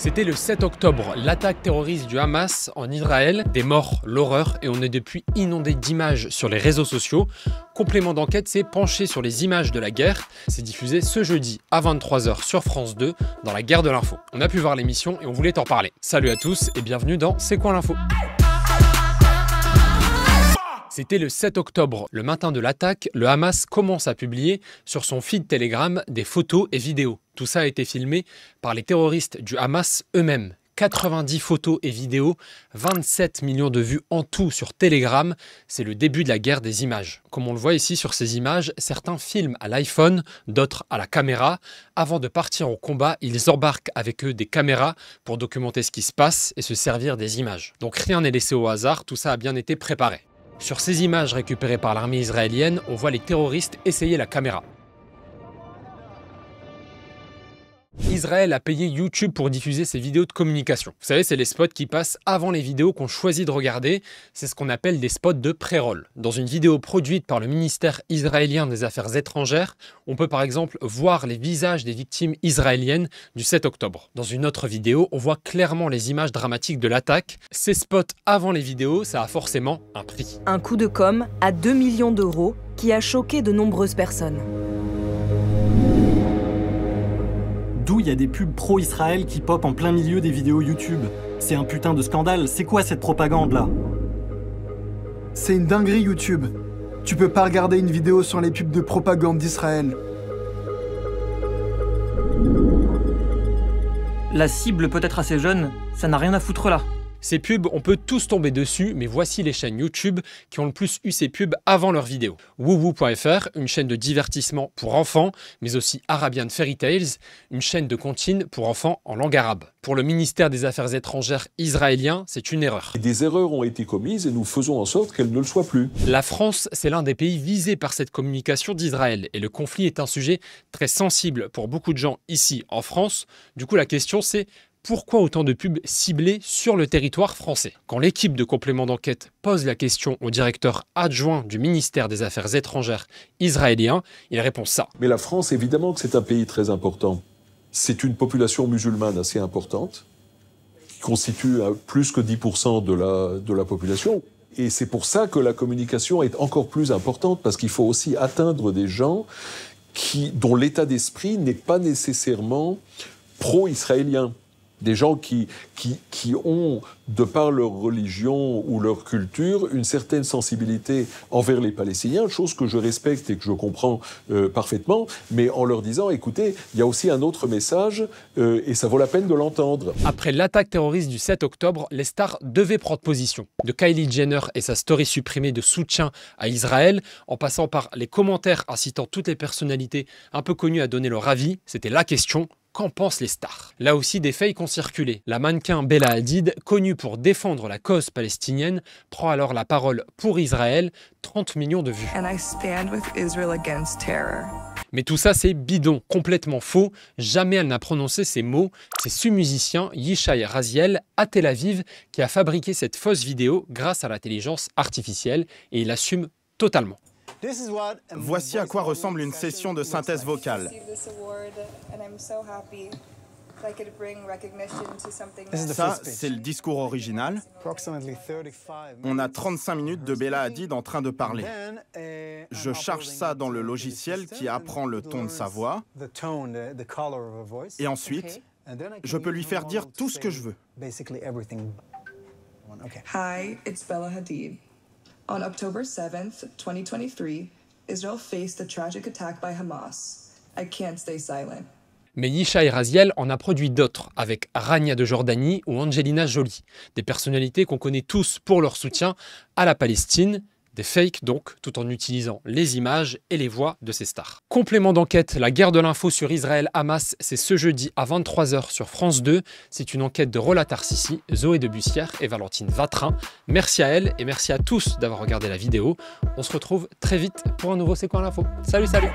C'était le 7 octobre, l'attaque terroriste du Hamas en Israël, des morts, l'horreur, et on est depuis inondé d'images sur les réseaux sociaux. Complément d'enquête s'est penché sur les images de la guerre. C'est diffusé ce jeudi à 23 h sur France 2 dans la guerre de l'info. On a pu voir l'émission et on voulait en parler. Salut à tous et bienvenue dans C'est quoi l'info ? C'était le 7 octobre, le matin de l'attaque, le Hamas commence à publier sur son feed Telegram des photos et vidéos. Tout ça a été filmé par les terroristes du Hamas eux-mêmes. 90 photos et vidéos, 27 millions de vues en tout sur Telegram. C'est le début de la guerre des images. Comme on le voit ici sur ces images, certains filment à l'iPhone, d'autres à la caméra. Avant de partir au combat, ils embarquent avec eux des caméras pour documenter ce qui se passe et se servir des images. Donc rien n'est laissé au hasard, tout ça a bien été préparé. Sur ces images récupérées par l'armée israélienne, on voit les terroristes essayer la caméra. Israël a payé YouTube pour diffuser ses vidéos de communication. Vous savez, c'est les spots qui passent avant les vidéos qu'on choisit de regarder. C'est ce qu'on appelle des spots de pré-roll. Dans une vidéo produite par le ministère israélien des Affaires étrangères, on peut par exemple voir les visages des victimes israéliennes du 7 octobre. Dans une autre vidéo, on voit clairement les images dramatiques de l'attaque. Ces spots avant les vidéos, ça a forcément un prix. Un coup de com' à 2 millions d'euros qui a choqué de nombreuses personnes. D'où il y a des pubs pro-Israël qui popent en plein milieu des vidéos YouTube. C'est un putain de scandale, c'est quoi cette propagande-là? C'est une dinguerie YouTube. Tu peux pas regarder une vidéo sans les pubs de propagande d'Israël. La cible peut être assez jeune, ça n'a rien à foutre là. Ces pubs, on peut tous tomber dessus, mais voici les chaînes YouTube qui ont le plus eu ces pubs avant leurs vidéos. Wouwou.fr, une chaîne de divertissement pour enfants, mais aussi Arabian Fairy Tales, une chaîne de comptines pour enfants en langue arabe. Pour le ministère des Affaires étrangères israélien, c'est une erreur. Des erreurs ont été commises et nous faisons en sorte qu'elles ne le soient plus. La France, c'est l'un des pays visés par cette communication d'Israël, et le conflit est un sujet très sensible pour beaucoup de gens ici en France. Du coup, la question c'est: pourquoi autant de pubs ciblées sur le territoire français? Quand l'équipe de complément d'enquête pose la question au directeur adjoint du ministère des Affaires étrangères israélien, il répond ça. Mais la France, évidemment que c'est un pays très important. C'est une population musulmane assez importante, qui constitue plus que 10% de la population. Et c'est pour ça que la communication est encore plus importante, parce qu'il faut aussi atteindre des gens dont l'état d'esprit n'est pas nécessairement pro-israélien. Des gens qui ont, de par leur religion ou leur culture, une certaine sensibilité envers les Palestiniens, chose que je respecte et que je comprends parfaitement, mais en leur disant, écoutez, il y a aussi un autre message et ça vaut la peine de l'entendre. Après l'attaque terroriste du 7 octobre, les stars devaient prendre position. De Kylie Jenner et sa story supprimée de soutien à Israël, en passant par les commentaires incitant toutes les personnalités un peu connues à donner leur avis, c'était la question: qu'en pensent les stars? Là aussi, des fakes ont circulé. La mannequin Bella Hadid, connue pour défendre la cause palestinienne, prend alors la parole pour Israël, 30 millions de vues. And I stand with Israel against terror. Mais tout ça, c'est bidon, complètement faux. Jamais elle n'a prononcé ces mots. C'est ce musicien, Yishai Raziel, à Tel Aviv, qui a fabriqué cette fausse vidéo grâce à l'intelligence artificielle, et il assume totalement. Voici à quoi ressemble une session de synthèse vocale. Ça, c'est le discours original. On a 35 minutes de Bella Hadid en train de parler. Je charge ça dans le logiciel qui apprend le ton de sa voix. Et ensuite, je peux lui faire dire tout ce que je veux. Hi, it's Bella Hadid. On October 7th, 2023, Israel faced a tragic attack by Hamas. I can't stay silent. Mais Yishai Raziel en a produit d'autres, avec Rania de Jordanie ou Angelina Jolie, des personnalités qu'on connaît tous pour leur soutien à la Palestine, des fakes donc, tout en utilisant les images et les voix de ces stars. Complément d'enquête, la guerre de l'info sur Israël-Hamas, c'est ce jeudi à 23 h sur France 2. C'est une enquête de Rola Tarsissi, Zoé de Bussière et Valentine Vatrin. Merci à elles et merci à tous d'avoir regardé la vidéo. On se retrouve très vite pour un nouveau C'est quoi l'info. Salut, salut!